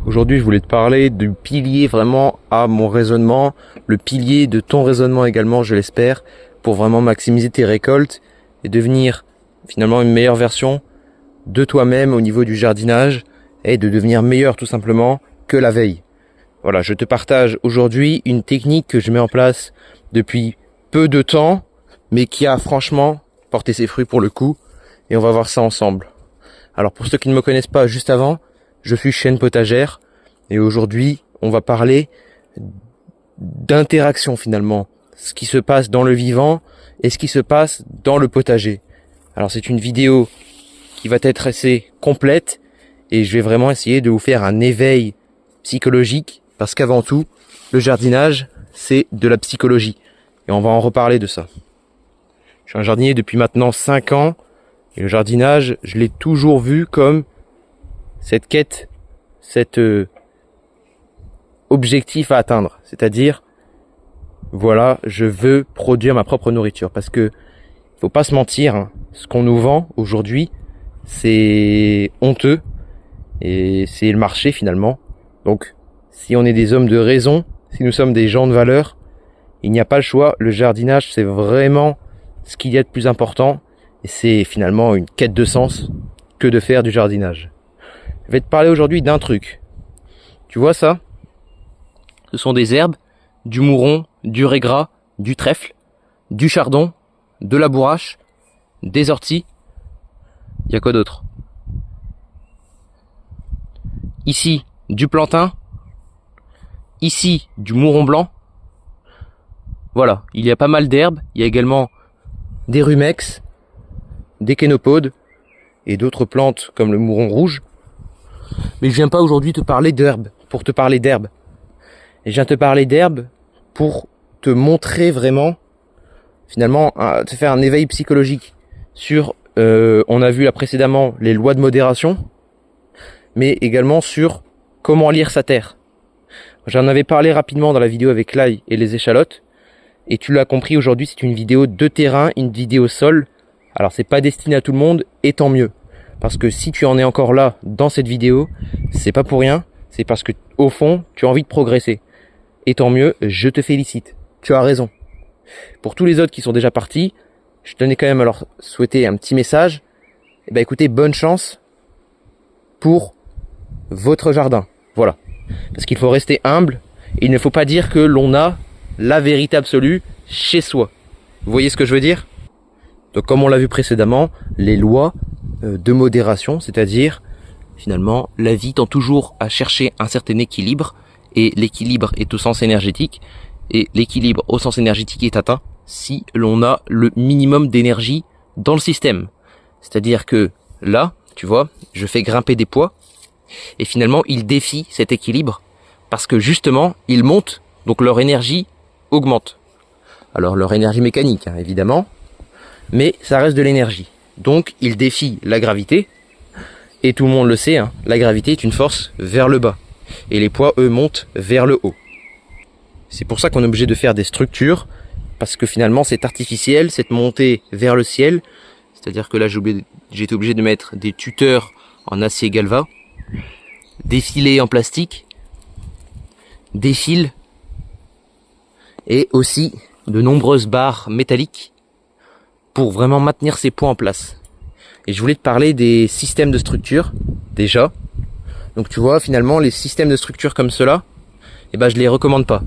Aujourd'hui, je voulais te parler du pilier vraiment à mon raisonnement, le pilier de ton raisonnement également, je l'espère, pour vraiment maximiser tes récoltes et devenir finalement une meilleure version de toi-même au niveau du jardinage et de devenir meilleur tout simplement que la veille. Voilà, je te partage aujourd'hui une technique que je mets en place depuis peu de temps, mais qui a franchement porté ses fruits pour le coup, et on va voir ça ensemble. Alors pour ceux qui ne me connaissent pas juste avant, je suis Chêne Potagère, et aujourd'hui on va parler d'interaction finalement, ce qui se passe dans le vivant et ce qui se passe dans le potager. Alors c'est une vidéo qui va être assez complète, et je vais vraiment essayer de vous faire un éveil psychologique, parce qu'avant tout, le jardinage, c'est de la psychologie, et on va en reparler de ça. Je suis un jardinier depuis maintenant 5 ans, et le jardinage, je l'ai toujours vu comme cette quête, cet objectif à atteindre. C'est-à-dire, voilà, je veux produire ma propre nourriture. Parce que, faut pas se mentir, hein, ce qu'on nous vend aujourd'hui, c'est honteux, et c'est le marché finalement. Donc, si on est des hommes de raison, si nous sommes des gens de valeur, il n'y a pas le choix. Le jardinage, c'est vraiment ce qu'il y a de plus important. Et c'est finalement une quête de sens que de faire du jardinage. Je vais te parler aujourd'hui d'un truc. Tu vois ça? Ce sont des herbes, du mouron, du régras, du trèfle, du chardon, de la bourrache, des orties. Il y a quoi d'autre? Ici, du plantain. Ici, du mouron blanc. Voilà, il y a pas mal d'herbes. Il y a également des rumex, des kénopodes et d'autres plantes comme le mouron rouge. Mais je viens pas aujourd'hui te parler d'herbes pour te parler d'herbes. Et je viens te parler d'herbes pour te montrer vraiment, finalement, te faire un éveil psychologique sur, on a vu là précédemment les lois de modération, mais également sur comment lire sa terre. J'en avais parlé rapidement dans la vidéo avec l'ail et les échalotes, et tu l'as compris, aujourd'hui c'est une vidéo de terrain, une vidéo sol. Alors c'est pas destiné à tout le monde, et tant mieux. Parce que si tu en es encore là dans cette vidéo, c'est pas pour rien, c'est parce que au fond, tu as envie de progresser. Et tant mieux, je te félicite. Tu as raison. Pour tous les autres qui sont déjà partis, je tenais quand même à leur souhaiter un petit message. Eh ben écoutez, bonne chance pour votre jardin. Voilà. Parce qu'il faut rester humble, et il ne faut pas dire que l'on a la vérité absolue chez soi. Vous voyez ce que je veux dire? Donc comme on l'a vu précédemment, les lois de modération, c'est-à-dire finalement la vie tend toujours à chercher un certain équilibre, et l'équilibre est au sens énergétique, et l'équilibre au sens énergétique est atteint si l'on a le minimum d'énergie dans le système. C'est-à-dire que là, tu vois, je fais grimper des poids, et finalement ils défient cet équilibre, parce que justement ils montent, donc leur énergie augmente. Alors leur énergie mécanique, hein, évidemment, mais ça reste de l'énergie. Donc il défie la gravité, et tout le monde le sait, hein, la gravité est une force vers le bas, et les poids eux montent vers le haut. C'est pour ça qu'on est obligé de faire des structures, parce que finalement c'est artificiel, cette montée vers le ciel. C'est-à-dire que là j'ai été obligé de mettre des tuteurs en acier galva, des filets en plastique, des fils, et aussi de nombreuses barres métalliques pour vraiment maintenir ces poids en place. Et je voulais te parler des systèmes de structure, déjà. Donc tu vois, finalement, les systèmes de structure comme cela, eh ben, je les recommande pas.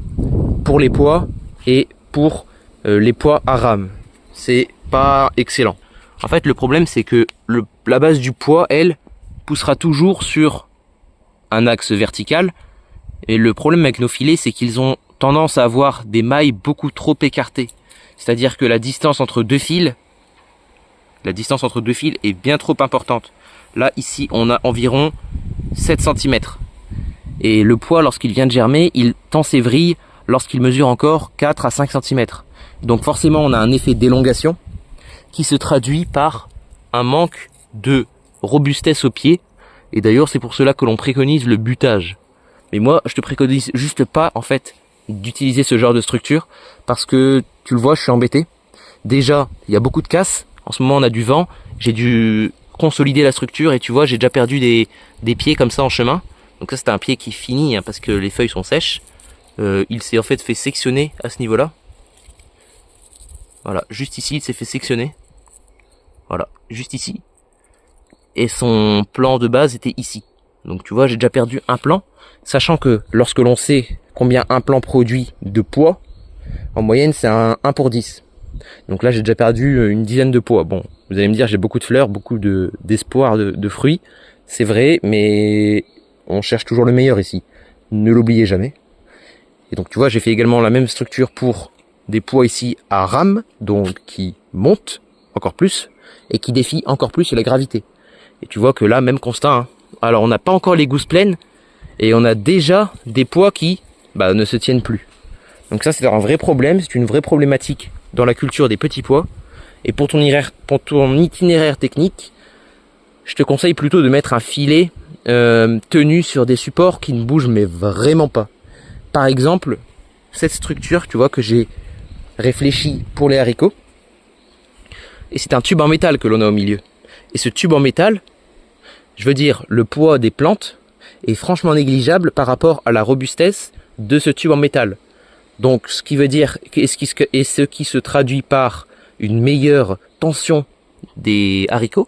Pour les poids et pour les poids à rame. C'est pas excellent. En fait, le problème, c'est que la base du poids, elle, poussera toujours sur un axe vertical. Et le problème avec nos filets, c'est qu'ils ont tendance à avoir des mailles beaucoup trop écartées. C'est-à-dire que la distance entre deux fils est bien trop importante. Là, ici, on a environ 7 cm. Et le pois, lorsqu'il vient de germer, il tend ses vrilles lorsqu'il mesure encore 4 à 5 cm. Donc forcément, on a un effet d'élongation qui se traduit par un manque de robustesse au pied. Et d'ailleurs, c'est pour cela que l'on préconise le butage. Mais moi, je te préconise juste pas, en fait, d'utiliser ce genre de structure, parce que, tu le vois, je suis embêté. Déjà, il y a beaucoup de casse. En ce moment, on a du vent. J'ai dû consolider la structure et tu vois, j'ai déjà perdu des pieds comme ça en chemin. Donc ça c'est un pied qui finit hein, parce que les feuilles sont sèches. Il s'est en fait sectionner à ce niveau-là. Voilà, juste ici il s'est fait sectionner. Voilà, juste ici. Et son plan de base était ici. Donc tu vois, j'ai déjà perdu un plan. Sachant que lorsque l'on sait combien un plan produit de poids, en moyenne c'est un 1 pour 10. Donc là j'ai déjà perdu une dizaine de poids. Bon, vous allez me dire j'ai beaucoup de fleurs, beaucoup d'espoir de fruits. C'est vrai, mais on cherche toujours le meilleur ici. Ne l'oubliez jamais. Et donc tu vois, j'ai fait également la même structure pour des poids ici à rame, donc qui montent encore plus et qui défient encore plus la gravité. Et tu vois que là, même constat. Hein. Alors on n'a pas encore les gousses pleines et on a déjà des poids qui ne se tiennent plus. Donc ça c'est un vrai problème, c'est une vraie problématique dans la culture des petits pois. Et pour ton itinéraire technique, je te conseille plutôt de mettre un filet tenu sur des supports qui ne bougent mais vraiment pas. Par exemple, cette structure, tu vois, que j'ai réfléchi pour les haricots. Et c'est un tube en métal que l'on a au milieu. Et ce tube en métal, je veux dire, le poids des plantes est franchement négligeable par rapport à la robustesse de ce tube en métal. Donc, ce qui veut dire, ce qui se traduit par une meilleure tension des haricots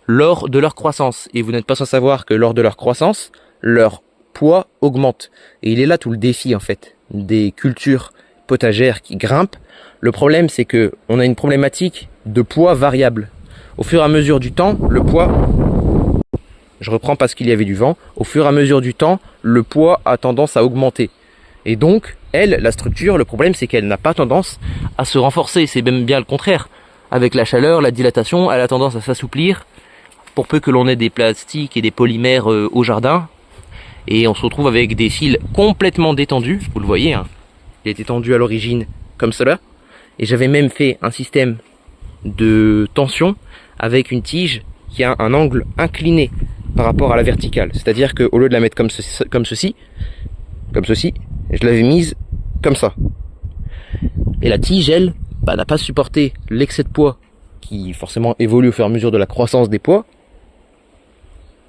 lors de leur croissance. Et vous n'êtes pas sans savoir que lors de leur croissance, leur poids augmente. Et il est là tout le défi en fait des cultures potagères qui grimpent. Le problème c'est que on a une problématique de poids variable. Au fur et à mesure du temps, le poids, je reprends parce qu'il y avait du vent, au fur et à mesure du temps, le poids a tendance à augmenter. Et donc, la structure, le problème c'est qu'elle n'a pas tendance à se renforcer, c'est même bien le contraire. Avec la chaleur, la dilatation, elle a tendance à s'assouplir pour peu que l'on ait des plastiques et des polymères au jardin. Et on se retrouve avec des fils complètement détendus, vous le voyez, hein. Il était tendu à l'origine comme cela. Et j'avais même fait un système de tension avec une tige qui a un angle incliné par rapport à la verticale. C'est-à-dire qu'au lieu de la mettre comme ceci, je l'avais mise comme ça. Et la tige, elle, n'a pas supporté l'excès de poids qui forcément évolue au fur et à mesure de la croissance des pois.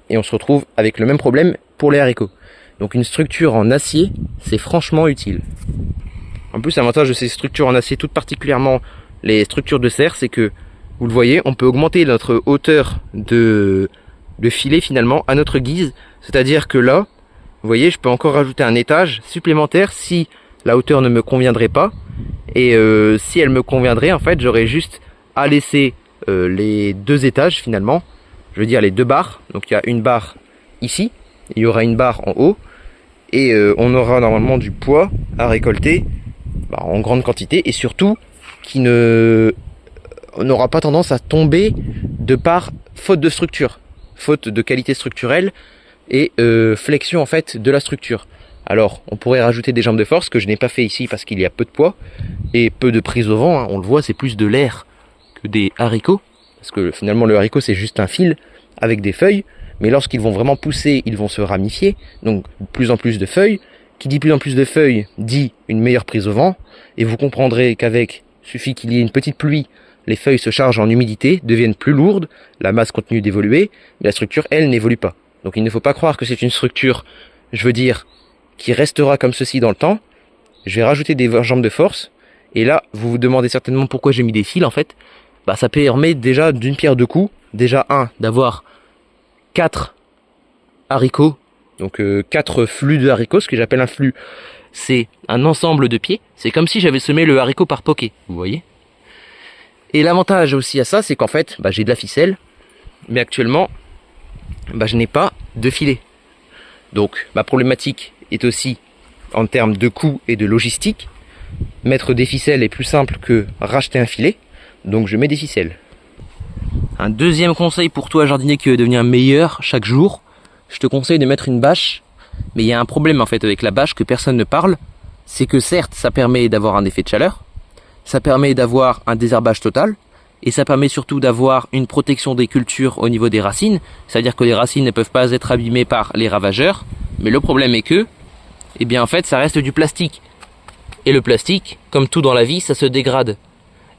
Et on se retrouve avec le même problème pour les haricots. Donc une structure en acier, c'est franchement utile. En plus, l'avantage de ces structures en acier, tout particulièrement les structures de serre, c'est que, vous le voyez, on peut augmenter notre hauteur de filet finalement à notre guise. C'est-à-dire que là, vous voyez, je peux encore rajouter un étage supplémentaire si la hauteur ne me conviendrait pas. Et si elle me conviendrait, en fait, j'aurais juste à laisser les 2 étages finalement. Je veux dire les 2 barres. Donc il y a une barre ici, il y aura une barre en haut. Et on aura normalement du poids à récolter en grande quantité. Et surtout, qui n'aura pas tendance à tomber de par faute de structure. Faute de qualité structurelle et flexion en fait de la structure. Alors on pourrait rajouter des jambes de force que je n'ai pas fait ici parce qu'il y a peu de poids et peu de prise au vent, hein. On le voit, c'est plus de l'air que des haricots parce que finalement le haricot c'est juste un fil avec des feuilles, mais lorsqu'ils vont vraiment pousser ils vont se ramifier, donc plus en plus de feuilles. Qui dit plus en plus de feuilles dit une meilleure prise au vent, et vous comprendrez qu'avec suffit qu'il y ait une petite pluie, les feuilles se chargent en humidité, deviennent plus lourdes, la masse continue d'évoluer, mais la structure elle n'évolue pas. Donc il ne faut pas croire que c'est une structure, je veux dire, qui restera comme ceci dans le temps. Je vais rajouter des jambes de force. Et là, vous vous demandez certainement pourquoi j'ai mis des fils en fait. Ça permet déjà d'une pierre deux coups. Déjà d'avoir 4 haricots. Donc 4 flux de haricots. Ce que j'appelle un flux, c'est un ensemble de pieds. C'est comme si j'avais semé le haricot par poquet. Vous voyez. Et l'avantage aussi à ça, c'est qu'en fait, j'ai de la ficelle. Mais actuellement, je n'ai pas de filet. Donc ma problématique est aussi en termes de coût et de logistique. Mettre des ficelles est plus simple que racheter un filet, donc je mets des ficelles. Un deuxième conseil pour toi jardinier qui veut devenir meilleur chaque jour, je te conseille de mettre une bâche, mais il y a un problème en fait avec la bâche que personne ne parle, c'est que certes ça permet d'avoir un effet de chaleur, ça permet d'avoir un désherbage total, et ça permet surtout d'avoir une protection des cultures au niveau des racines, c'est-à-dire que les racines ne peuvent pas être abîmées par les ravageurs, mais le problème est que, en fait ça reste du plastique. Et le plastique, comme tout dans la vie, ça se dégrade.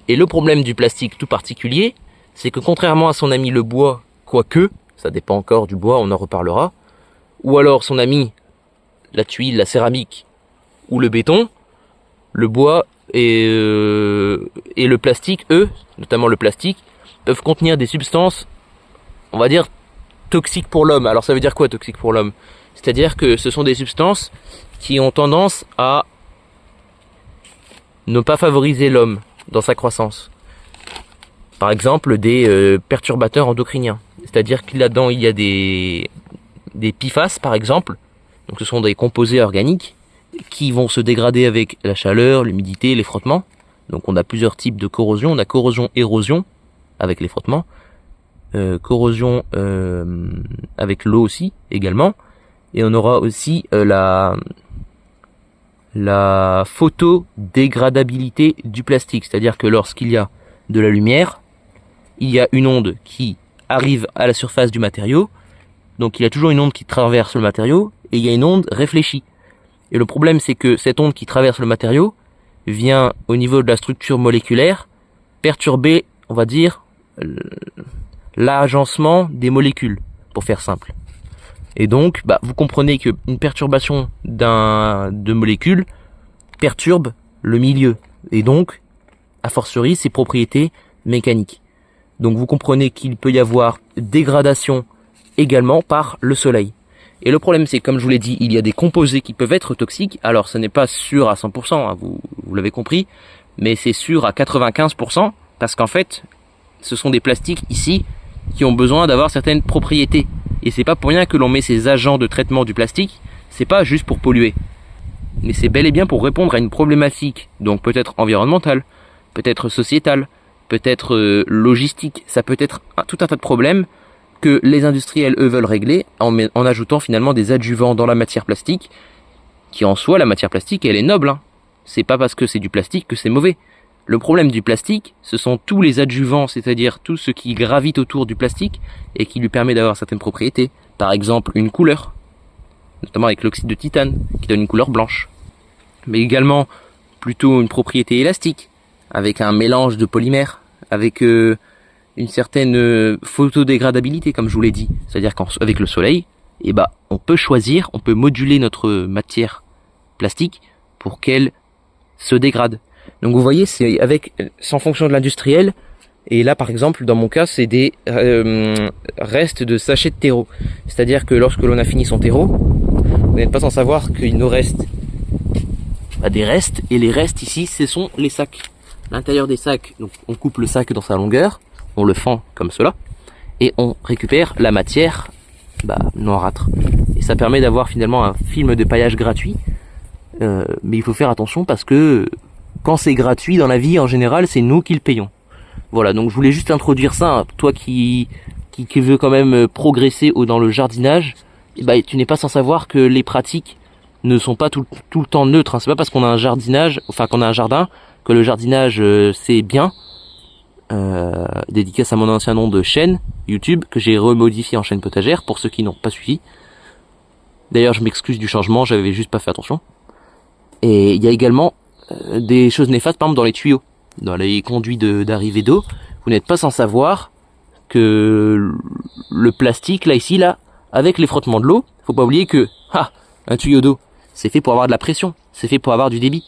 Et le problème du plastique tout particulier, c'est que contrairement à son ami le bois, quoique, ça dépend encore du bois, on en reparlera, ou alors son ami, la tuile, la céramique ou le béton, le bois et le plastique, eux, notamment le plastique, peuvent contenir des substances, on va dire, toxiques pour l'homme. Alors ça veut dire quoi, toxiques pour l'homme? C'est-à-dire que ce sont des substances qui ont tendance à ne pas favoriser l'homme dans sa croissance. Par exemple, des perturbateurs endocriniens. C'est-à-dire qu'il là-dedans, il y a des PFAS, par exemple. Donc ce sont des composés organiques qui vont se dégrader avec la chaleur, l'humidité, les frottements. Donc on a plusieurs types de corrosion. On a corrosion-érosion avec les frottements. Corrosion avec l'eau aussi, également. Et on aura aussi la photodégradabilité du plastique. C'est-à-dire que lorsqu'il y a de la lumière, il y a une onde qui arrive à la surface du matériau. Donc il y a toujours une onde qui traverse le matériau et il y a une onde réfléchie. Et le problème, c'est que cette onde qui traverse le matériau vient au niveau de la structure moléculaire perturber, on va dire, l'agencement des molécules, pour faire simple. Et donc, vous comprenez qu'une perturbation de molécules perturbe le milieu, et donc, a fortiori, ses propriétés mécaniques. Donc vous comprenez qu'il peut y avoir dégradation également par le soleil. Et le problème, c'est, comme je vous l'ai dit, il y a des composés qui peuvent être toxiques. Alors, ce n'est pas sûr à 100%, hein, vous l'avez compris, mais c'est sûr à 95%, parce qu'en fait, ce sont des plastiques ici qui ont besoin d'avoir certaines propriétés. Et c'est pas pour rien que l'on met ces agents de traitement du plastique, c'est pas juste pour polluer. Mais c'est bel et bien pour répondre à une problématique, donc peut-être environnementale, peut-être sociétale, peut-être logistique, ça peut être tout un tas de problèmes que les industriels, eux, veulent régler en ajoutant finalement des adjuvants dans la matière plastique, qui en soi, la matière plastique, elle est noble, hein. C'est pas parce que c'est du plastique que c'est mauvais. Le problème du plastique, ce sont tous les adjuvants, c'est-à-dire tout ce qui gravite autour du plastique et qui lui permet d'avoir certaines propriétés. Par exemple, une couleur, notamment avec l'oxyde de titane, qui donne une couleur blanche. Mais également, plutôt une propriété élastique, avec un mélange de polymères, avec une certaine photodégradabilité, comme je vous l'ai dit. C'est-à-dire qu'avec le soleil, on peut choisir, on peut moduler notre matière plastique pour qu'elle se dégrade. Donc vous voyez, c'est en fonction de l'industriel. Et là, par exemple, dans mon cas, c'est des restes de sachets de terreau. C'est-à-dire que lorsque l'on a fini son terreau, vous n'êtes pas sans savoir qu'il nous reste des restes. Et les restes ici, ce sont les sacs. L'intérieur des sacs, donc on coupe le sac dans sa longueur, on le fend comme cela, et on récupère la matière noirâtre. Et ça permet d'avoir finalement un film de paillage gratuit. Mais il faut faire attention parce que quand c'est gratuit dans la vie, en général, c'est nous qui le payons. Voilà, donc je voulais juste introduire ça, hein. Toi qui veux quand même progresser dans le jardinage, tu n'es pas sans savoir que les pratiques ne sont pas tout le temps neutres, hein. C'est pas parce qu'on a un jardinage, qu'on a un jardin, que le jardinage c'est bien. Dédicace à mon ancien nom de chaîne YouTube, que j'ai remodifié en chaîne potagère, pour ceux qui n'ont pas suivi. D'ailleurs, je m'excuse du changement, j'avais juste pas fait attention. Et il y a également des choses néfastes, par exemple dans les tuyaux, dans les conduits d'arrivée d'eau. Vous n'êtes pas sans savoir que le plastique, là, avec les frottements de l'eau, faut pas oublier que un tuyau d'eau, c'est fait pour avoir de la pression, c'est fait pour avoir du débit.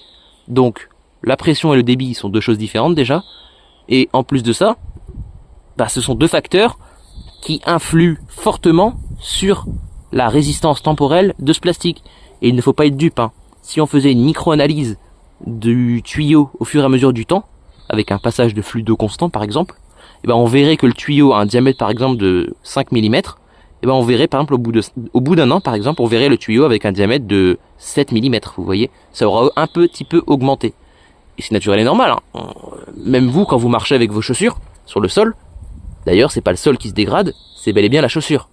Donc, la pression et le débit sont deux choses différentes déjà. Et en plus de ça, ce sont deux facteurs qui influent fortement sur la résistance temporelle de ce plastique. Et il ne faut pas être dupe, hein. Si on faisait une micro-analyse du tuyau au fur et à mesure du temps, avec un passage de flux d'eau constant par exemple, on verrait que le tuyau a un diamètre par exemple de 5 mm, on verrait par exemple au bout d'un an par exemple, on verrait le tuyau avec un diamètre de 7 mm, vous voyez, ça aura un petit peu augmenté. Et c'est naturel et normal, hein. Même vous, quand vous marchez avec vos chaussures sur le sol, d'ailleurs c'est pas le sol qui se dégrade, c'est bel et bien la chaussure.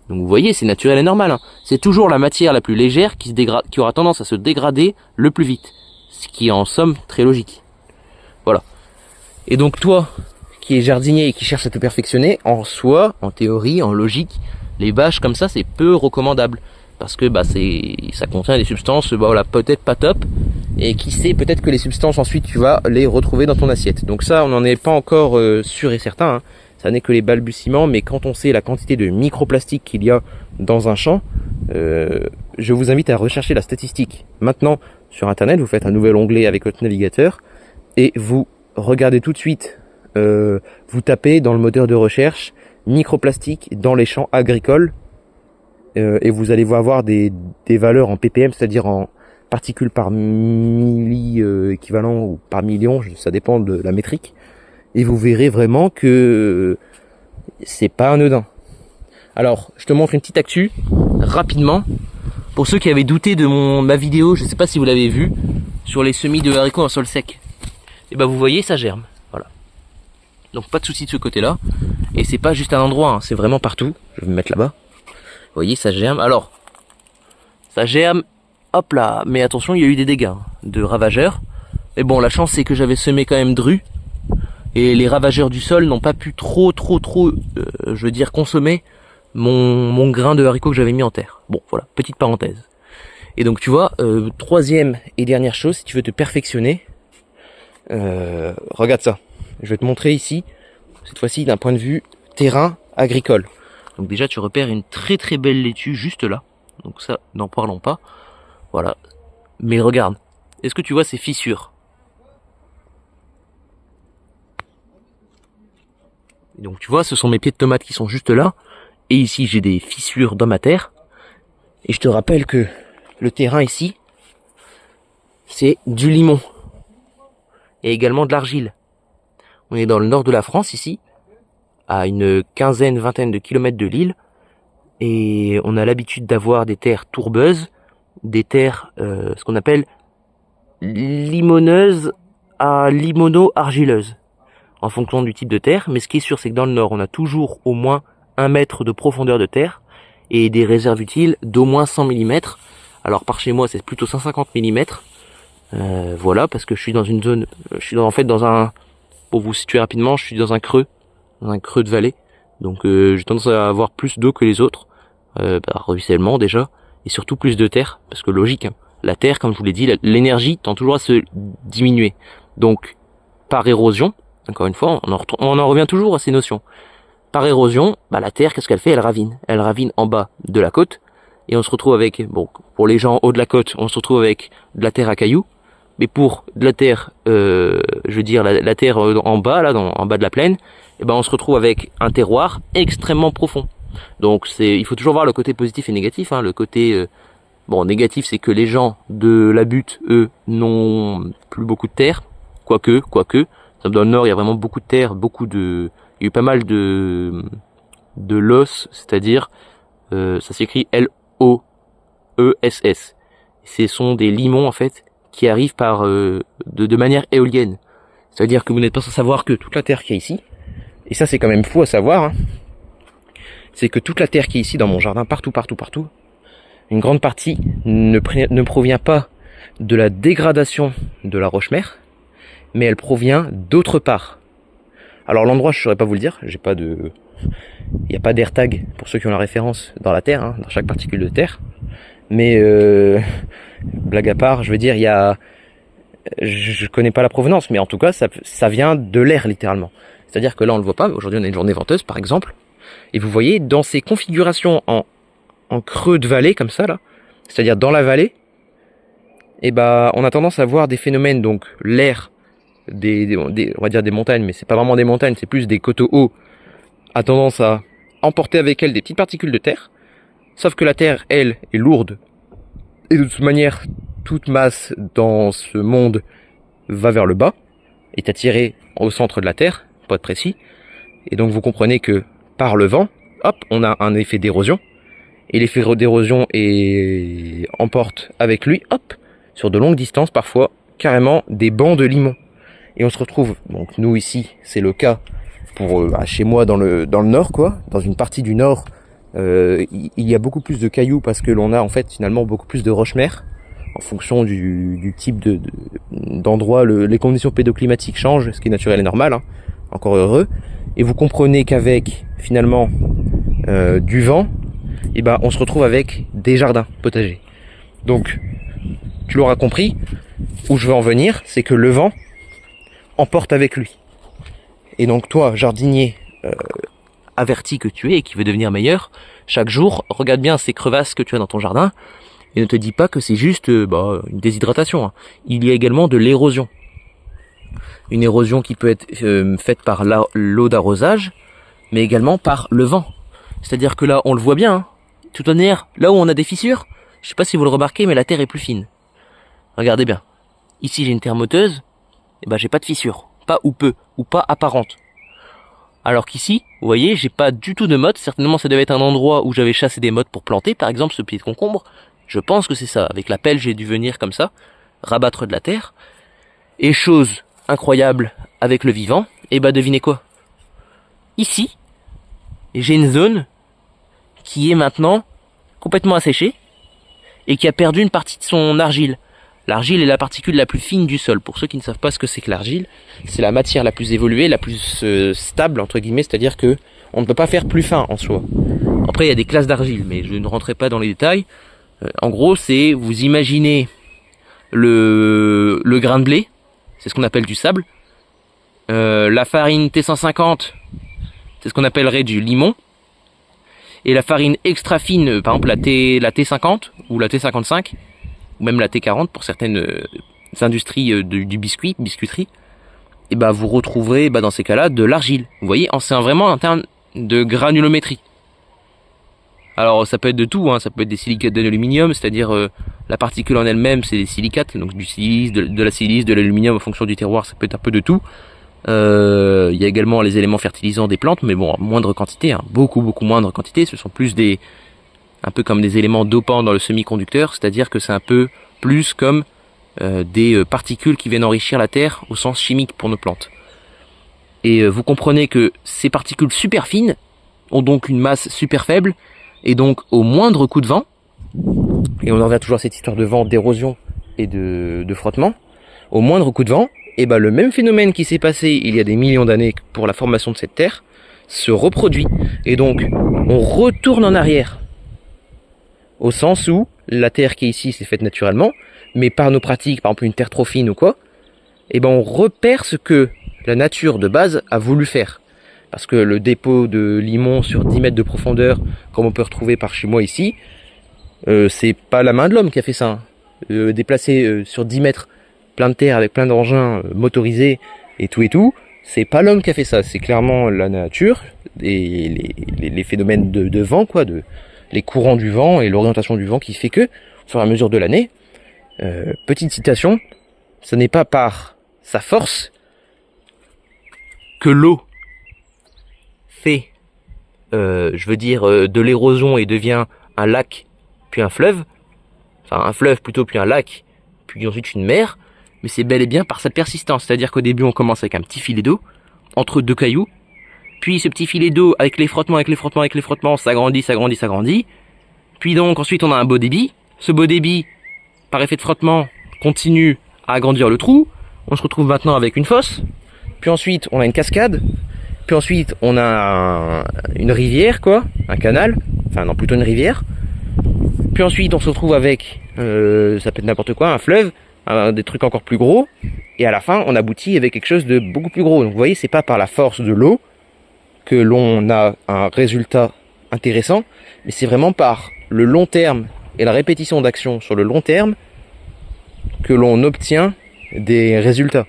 Donc vous voyez, c'est naturel et normal, hein. C'est toujours la matière la plus légère qui aura tendance à se dégrader le plus vite. Ce qui est en somme très logique. Voilà. Et donc toi, qui es jardinier et qui cherche à te perfectionner, en soi, en théorie, en logique, les bâches comme ça, c'est peu recommandable. Parce que ça contient des substances, peut-être pas top. Et qui sait, peut-être que les substances ensuite tu vas les retrouver dans ton assiette. Donc ça, on n'en est pas encore sûr et certain, hein. ça n'est que les balbutiements, mais quand on sait la quantité de microplastiques qu'il y a dans un champ, je vous invite à rechercher la statistique. Maintenant, sur internet, vous faites un nouvel onglet avec votre navigateur et vous regardez tout de suite, vous tapez dans le moteur de recherche microplastiques dans les champs agricoles et vous allez avoir des valeurs en ppm, c'est-à-dire en particules par milli équivalent ou par million, ça dépend de la métrique, et vous verrez vraiment que c'est pas anodin. Alors, je te montre une petite actu rapidement pour ceux qui avaient douté de ma vidéo, je sais pas si vous l'avez vu, sur les semis de haricots en sol sec. Et ben vous voyez, ça germe, voilà. Donc pas de souci de ce côté-là, et c'est pas juste un endroit, hein, c'est vraiment partout. Je vais me mettre là-bas. Vous voyez, ça germe. Alors, ça germe. Hop là, mais attention, il y a eu des dégâts de ravageurs. Mais bon, la chance c'est que j'avais semé quand même dru. Et les ravageurs du sol n'ont pas pu trop, je veux dire, consommer mon grain de haricot que j'avais mis en terre. Bon, voilà, petite parenthèse. Et donc tu vois, troisième et dernière chose, si tu veux te perfectionner, regarde ça. Je vais te montrer ici, cette fois-ci d'un point de vue terrain agricole. Donc déjà tu repères une très belle laitue juste là. Donc ça, n'en parlons pas. Voilà. Mais regarde, est-ce que tu vois ces fissures? Et donc tu vois, ce sont mes pieds de tomates qui sont juste là. Et ici j'ai des fissures dans ma terre. Et je te rappelle que le terrain ici, c'est du limon. Et également de l'argile. On est dans le nord de la France ici, à une vingtaine de kilomètres de l'île. Et on a l'habitude d'avoir des terres tourbeuses, des terres, ce qu'on appelle limoneuses à limono-argileuses, en fonction du type de terre. Mais ce qui est sûr, c'est que dans le nord, on a toujours au moins 1 mètre de profondeur de terre et des réserves utiles d'au moins 100 mm. Alors par chez moi, c'est plutôt 150 mm. Voilà, parce que je suis dans une zone, en fait dans un, pour vous situer rapidement, je suis dans un creux de vallée. Donc j'ai tendance à avoir plus d'eau que les autres, ruissellement déjà, et surtout plus de terre, parce que logique, hein, la terre, comme je vous l'ai dit, l'énergie tend toujours à se diminuer. Donc par érosion, encore une fois, on en revient toujours à ces notions. Par érosion, la terre, qu'est-ce qu'elle fait? Elle ravine. Elle ravine en bas de la côte, et on se retrouve avec, bon, pour les gens en haut de la côte, on se retrouve avec de la terre à cailloux, mais pour de la terre, je veux dire la terre en bas, là, en bas de la plaine, et on se retrouve avec un terroir extrêmement profond. Donc il faut toujours voir le côté positif et négatif, hein. Le côté négatif, c'est que les gens de la butte, eux, n'ont plus beaucoup de terre, quoique, dans le nord, il y a vraiment beaucoup de terre, il y a eu pas mal de loss, c'est-à-dire, ça s'écrit L-O-E-S-S. Ce sont des limons, en fait, qui arrivent par de manière éolienne. C'est-à-dire que vous n'êtes pas sans savoir que toute la terre qui est ici, et ça c'est quand même fou à savoir, hein, c'est que toute la terre qui est ici dans mon jardin, partout, une grande partie ne provient pas de la dégradation de la roche-mère, mais elle provient d'autre part. Alors l'endroit, je ne saurais pas vous le dire, il n'y a pas d'AirTag pour ceux qui ont la référence dans la terre, hein, dans chaque particule de terre. Mais blague à part, je veux dire, je connais pas la provenance, mais en tout cas, ça vient de l'air littéralement. C'est-à-dire que là, on le voit pas. Aujourd'hui, on a une journée venteuse, par exemple, et vous voyez dans ces configurations en creux de vallée comme ça là, c'est-à-dire dans la vallée, on a tendance à voir des phénomènes. Donc l'air on va dire des montagnes, mais c'est pas vraiment des montagnes, c'est plus des coteaux hauts, a tendance à emporter avec elle des petites particules de terre. Sauf que la terre, elle, est lourde. Et de toute manière, toute masse dans ce monde va vers le bas, est attirée au centre de la terre, pas de précis. Et donc vous comprenez que par le vent, hop, on a un effet d'érosion. Et l'effet d'érosion emporte avec lui, hop, sur de longues distances parfois, carrément des bancs de limon. Et on se retrouve, donc nous ici, c'est le cas pour chez moi dans le nord, quoi, dans une partie du nord. Il y a beaucoup plus de cailloux parce que l'on a en fait finalement beaucoup plus de roche-mère. En fonction du type d'endroit, les conditions pédoclimatiques changent, ce qui est naturel et normal, hein, encore heureux. Et vous comprenez qu'avec finalement du vent, on se retrouve avec des jardins potagers. Donc tu l'auras compris, où je veux en venir, c'est que le vent emporte avec lui. Et donc toi, jardinier averti que tu es et qui veut devenir meilleur, chaque jour, regarde bien ces crevasses que tu as dans ton jardin et ne te dis pas que c'est juste une déshydratation. Hein. Il y a également de l'érosion. Une érosion qui peut être faite par l'eau d'arrosage, mais également par le vent. C'est-à-dire que là, on le voit bien. Hein. De toute manière, là où on a des fissures, je sais pas si vous le remarquez, mais la terre est plus fine. Regardez bien. Ici, j'ai une terre moteuse, et ben j'ai pas de fissures. Pas ou peu, ou pas apparente. Alors qu'ici, vous voyez, j'ai pas du tout de motte. Certainement, ça devait être un endroit où j'avais chassé des mottes pour planter, par exemple ce pied de concombre. Je pense que c'est ça. Avec la pelle, j'ai dû venir comme ça, rabattre de la terre. Et chose incroyable avec le vivant, et bah devinez quoi? Ici, j'ai une zone qui est maintenant complètement asséchée et qui a perdu une partie de son argile. L'argile est la particule la plus fine du sol. Pour ceux qui ne savent pas ce que c'est que l'argile, c'est la matière la plus évoluée, la plus stable, entre guillemets, c'est-à-dire que on ne peut pas faire plus fin en soi. Après, il y a des classes d'argile, mais je ne rentrerai pas dans les détails. En gros, c'est, vous imaginez le grain de blé, c'est ce qu'on appelle du sable. La farine T150, c'est ce qu'on appellerait du limon. Et la farine extra fine, par exemple la T50 ou la T55, ou même la T40 pour certaines industries du biscuiterie, et bah vous retrouverez dans ces cas-là de l'argile. Vous voyez, c'est vraiment en termes de granulométrie. Alors ça peut être de tout, hein, ça peut être des silicates d'aluminium, c'est-à-dire la particule en elle-même c'est des silicates, donc du silice, de la silice, de l'aluminium en fonction du terroir, ça peut être un peu de tout. Il y a également les éléments fertilisants des plantes, mais bon, en moindre quantité, hein, beaucoup moindre quantité. Ce sont plus un peu comme des éléments dopants dans le semi-conducteur, c'est-à-dire que c'est un peu plus comme des particules qui viennent enrichir la terre au sens chimique pour nos plantes. Et vous comprenez que ces particules super fines ont donc une masse super faible, et donc au moindre coup de vent, et on en revient toujours à cette histoire de vent, d'érosion et de frottement, au moindre coup de vent, et le même phénomène qui s'est passé il y a des millions d'années pour la formation de cette terre se reproduit. Et donc, on retourne en arrière. Au sens où la terre qui est ici s'est faite naturellement, mais par nos pratiques, par exemple une terre trop fine ou quoi, on repère ce que la nature de base a voulu faire. Parce que le dépôt de limon sur 10 mètres de profondeur, comme on peut retrouver par chez moi ici, c'est pas la main de l'homme qui a fait ça. Déplacer sur 10 mètres plein de terre avec plein d'engins motorisés et tout, c'est pas l'homme qui a fait ça, c'est clairement la nature et les phénomènes de vent, quoi, les courants du vent et l'orientation du vent qui fait que, au fur et à mesure de l'année, petite citation, ce n'est pas par sa force que l'eau fait, de l'érosion et devient un lac, puis un fleuve, enfin un fleuve plutôt, puis un lac, puis ensuite une mer, mais c'est bel et bien par sa persistance. C'est-à-dire qu'au début, on commence avec un petit filet d'eau, entre deux cailloux, puis ce petit filet d'eau, avec les frottements, s'agrandit, puis donc ensuite on a un beau débit, ce beau débit, par effet de frottement, continue à agrandir le trou, on se retrouve maintenant avec une fosse, puis ensuite on a une cascade, puis ensuite on a une rivière, quoi, un canal, enfin non, plutôt une rivière, puis ensuite on se retrouve avec, ça peut être n'importe quoi, un fleuve, des trucs encore plus gros, et à la fin on aboutit avec quelque chose de beaucoup plus gros. Donc vous voyez, c'est pas par la force de l'eau que l'on a un résultat intéressant, mais c'est vraiment par le long terme et la répétition d'actions sur le long terme que l'on obtient des résultats.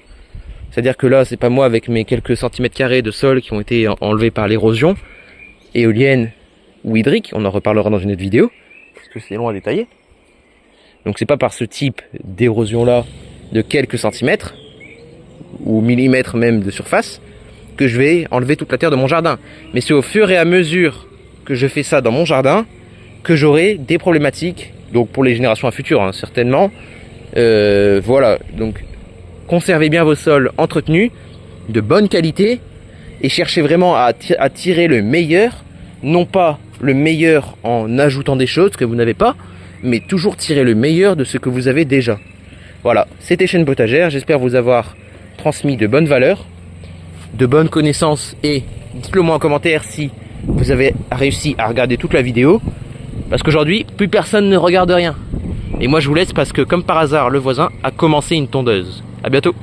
C'est-à-dire que là, c'est pas moi avec mes quelques centimètres carrés de sol qui ont été enlevés par l'érosion éolienne ou hydrique, on en reparlera dans une autre vidéo, parce que c'est long à détailler. Donc c'est pas par ce type d'érosion là de quelques centimètres ou millimètres même de surface que je vais enlever toute la terre de mon jardin. Mais c'est au fur et à mesure que je fais ça dans mon jardin que j'aurai des problématiques, donc pour les générations à futures, hein, certainement. Voilà, donc conservez bien vos sols entretenus, de bonne qualité, et cherchez vraiment à tirer le meilleur, non pas le meilleur en ajoutant des choses que vous n'avez pas, mais toujours tirer le meilleur de ce que vous avez déjà. Voilà, c'était Chaîne Potagère, j'espère vous avoir transmis de bonnes valeurs, de bonnes connaissances, et dites-le moi en commentaire si vous avez réussi à regarder toute la vidéo, parce qu'aujourd'hui, plus personne ne regarde rien. Et moi je vous laisse parce que comme par hasard, le voisin a commencé une tondeuse. À bientôt.